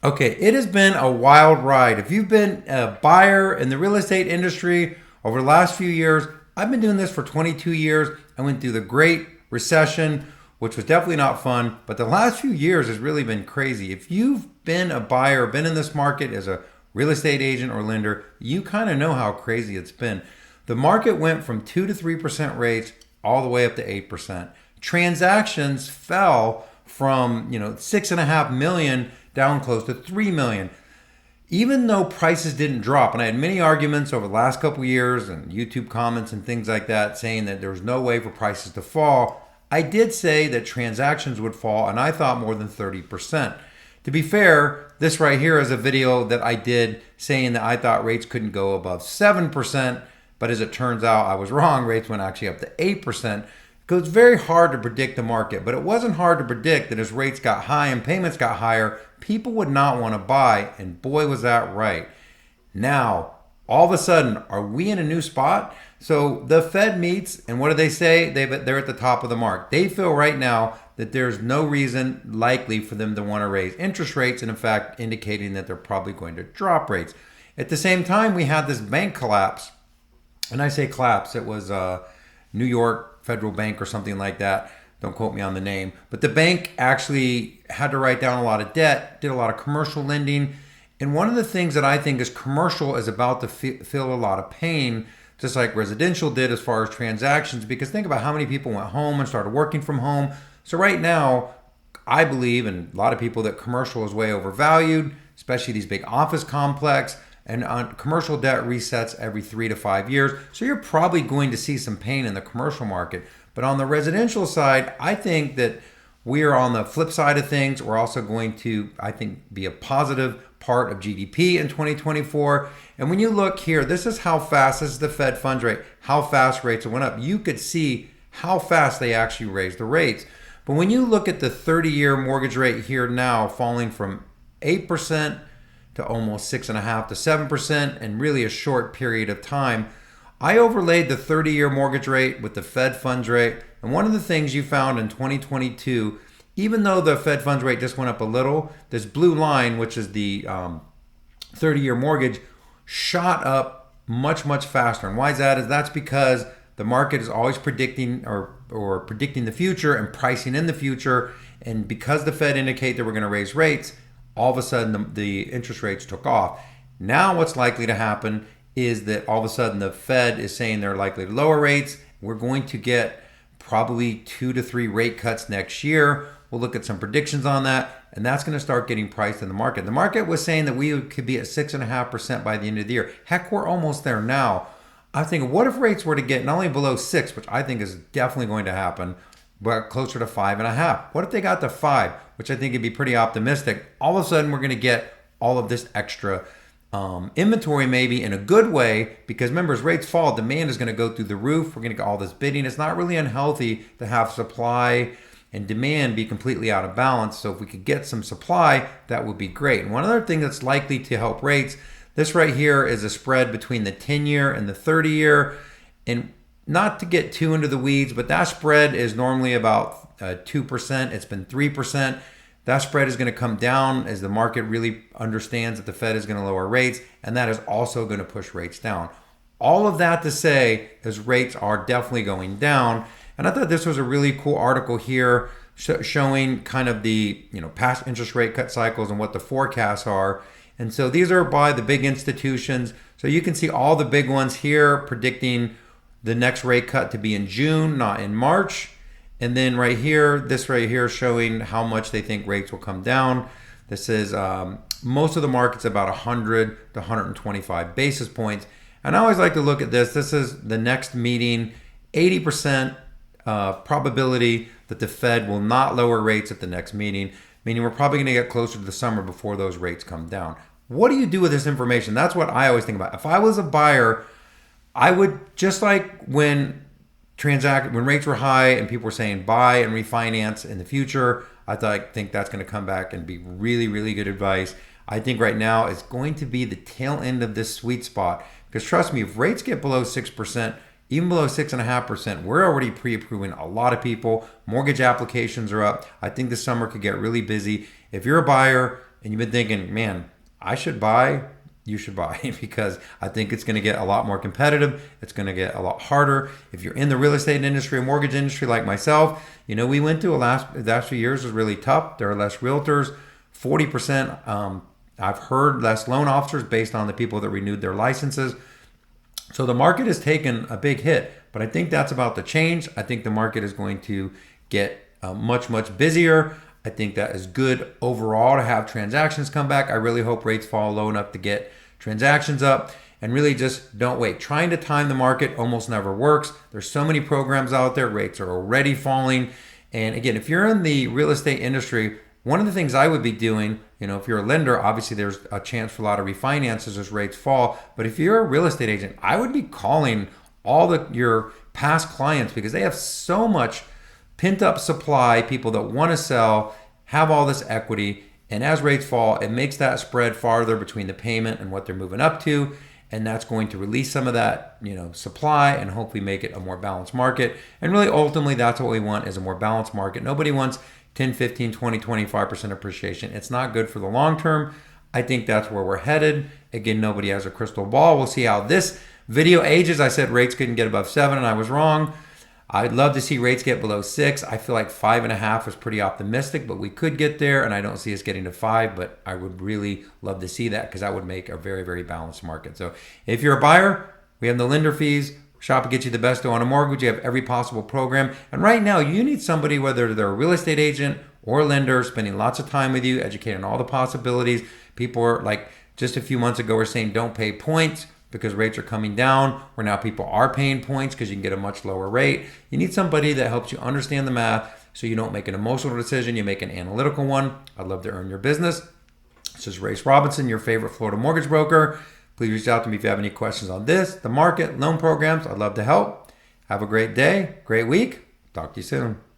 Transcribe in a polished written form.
Okay, it has been a wild ride. If you've been a buyer in the real estate industry over the last few years, I've been doing this for 22 years. I went through the Great Recession, which was definitely not fun, but the last few years has really been crazy. If you've been a buyer, been in this market as a real estate agent or lender, you kind of know how crazy it's been. The market went from 2 to 3% rates all the way up to 8%. Transactions fell from 6.5 million down close to 3 million. Even though prices didn't drop, and I had many arguments over the last couple of years and YouTube comments and things like that saying that there was no way for prices to fall, I did say that transactions would fall, and I thought more than 30%. To be fair, this right here is a video that I did saying that I thought rates couldn't go above 7%, but as it turns out, I was wrong. Rates went actually up to 8%. Because it's very hard to predict the market, but it wasn't hard to predict that as rates got high and payments got higher, people would not want to buy, and boy was that right. Now, all of a sudden, are we in a new spot? So the Fed meets, and what do they say? They're at the top of the mark. They feel right now that there's no reason likely for them to want to raise interest rates, and in fact, indicating that they're probably going to drop rates. At the same time, we had this bank collapse, and I say collapse, it was New York Federal Bank or something like that. Don't quote me on the name. But the bank actually had to write down a lot of debt, did a lot of commercial lending. And one of the things that I think is commercial is about to feel a lot of pain, just like residential did as far as transactions, because think about how many people went home and started working from home. So right now, I believe, and a lot of people, that commercial is way overvalued, especially these big office complex. And commercial debt resets every 3 to 5 years. So you're probably going to see some pain in the commercial market. But on the residential side, I think that we are on the flip side of things. We're also going to, I think, be a positive part of GDP in 2024. And when you look here, this is how fast, this is the Fed funds rate, how fast rates went up. You could see how fast they actually raised the rates. But when you look at the 30-year mortgage rate here now falling from 8% to almost 6.5% to 7% in really a short period of time. I overlaid the 30-year mortgage rate with the Fed funds rate. And one of the things you found in 2022, even though the Fed funds rate just went up a little, this blue line, which is the 30-year mortgage, shot up much, much faster. And why is that? That's because the market is always predicting or predicting the future and pricing in the future. And because the Fed indicate that we're going to raise rates, all of a sudden the interest rates took off. Now what's likely to happen is that all of a sudden the Fed is saying they're likely to lower rates. We're going to get probably 2 to 3 rate cuts next year. We'll look at some predictions on that, and that's going to start getting priced in the market. The market was saying that we could be at 6.5% by the end of the year. Heck, we're almost there now. I'm thinking, what if rates were to get not only below 6, which I think is definitely going to happen, but closer to 5.5. What if they got to 5, which I think would be pretty optimistic? All of a sudden, we're going to get all of this extra inventory, maybe in a good way, because remember, as rates fall, demand is going to go through the roof. We're going to get all this bidding. It's not really unhealthy to have supply and demand be completely out of balance. So if we could get some supply, that would be great. And one other thing that's likely to help rates, this right here is a spread between the 10-year and the 30-year. And not to get too into the weeds, but that spread is normally about 2%. It's been 3%. That spread is going to come down as the market really understands that the Fed is going to lower rates, and that is also going to push rates down. All of that to say is rates are definitely going down. And I thought this was a really cool article here showing kind of the past interest rate cut cycles and what the forecasts are. And so these are by the big institutions. So you can see all the big ones here predicting the next rate cut to be in June, not in March. And then right here, this right here showing how much they think rates will come down. This is most of the market's about 100 to 125 basis points. And I always like to look at this. This is the next meeting, 80% probability that the Fed will not lower rates at the next meeting, meaning we're probably going to get closer to the summer before those rates come down. What do you do with this information? That's what I always think about. If I was a buyer, I would, just like when rates were high and people were saying buy and refinance in the future, I think that's going to come back and be really, really good advice. I think right now it's going to be the tail end of this sweet spot, because trust me, if rates get below 6%, even below 6.5%, we're already pre-approving a lot of people. Mortgage applications are up. I think the summer could get really busy. If you're a buyer, and you've been thinking, man, I should buy, you should buy because I think it's going to get a lot more competitive. It's going to get a lot harder. If you're in the real estate industry or mortgage industry like myself, we went through the last few years was really tough. There are less realtors, 40%. I've heard less loan officers based on the people that renewed their licenses. So the market has taken a big hit, but I think that's about to change. I think the market is going to get much, much busier. I think that is good overall to have transactions come back. I really hope rates fall low enough to get transactions up, and really just don't wait. Trying to time the market almost never works. There's so many programs out there. Rates are already falling. And again, if you're in the real estate industry, one of the things I would be doing, if you're a lender, obviously there's a chance for a lot of refinances as rates fall. But if you're a real estate agent, I would be calling all your past clients because they have so much pent up supply, people that want to sell, have all this equity. And as rates fall, it makes that spread farther between the payment and what they're moving up to. And that's going to release some of that, supply and hopefully make it a more balanced market. And really, ultimately, that's what we want is a more balanced market. Nobody wants 10, 15, 20, 25% appreciation. It's not good for the long term. I think that's where we're headed. Again, nobody has a crystal ball. We'll see how this video ages. I said rates couldn't get above 7 and I was wrong. I'd love to see rates get below 6. I feel like 5.5 is pretty optimistic, but we could get there, and I don't see us getting to 5, but I would really love to see that because that would make a very, very balanced market. So if you're a buyer, we have the lender fees. Shop will get you the best deal on a mortgage. You have every possible program. And right now, you need somebody, whether they're a real estate agent or a lender, spending lots of time with you, educating on all the possibilities. People are like, just a few months ago, were saying don't pay points because rates are coming down, where now people are paying points because you can get a much lower rate. You need somebody that helps you understand the math so you don't make an emotional decision, you make an analytical one. I'd love to earn your business. This is Rayce Robinson, your favorite Florida mortgage broker. Please reach out to me if you have any questions on this, the market, loan programs. I'd love to help. Have a great day, great week. Talk to you soon.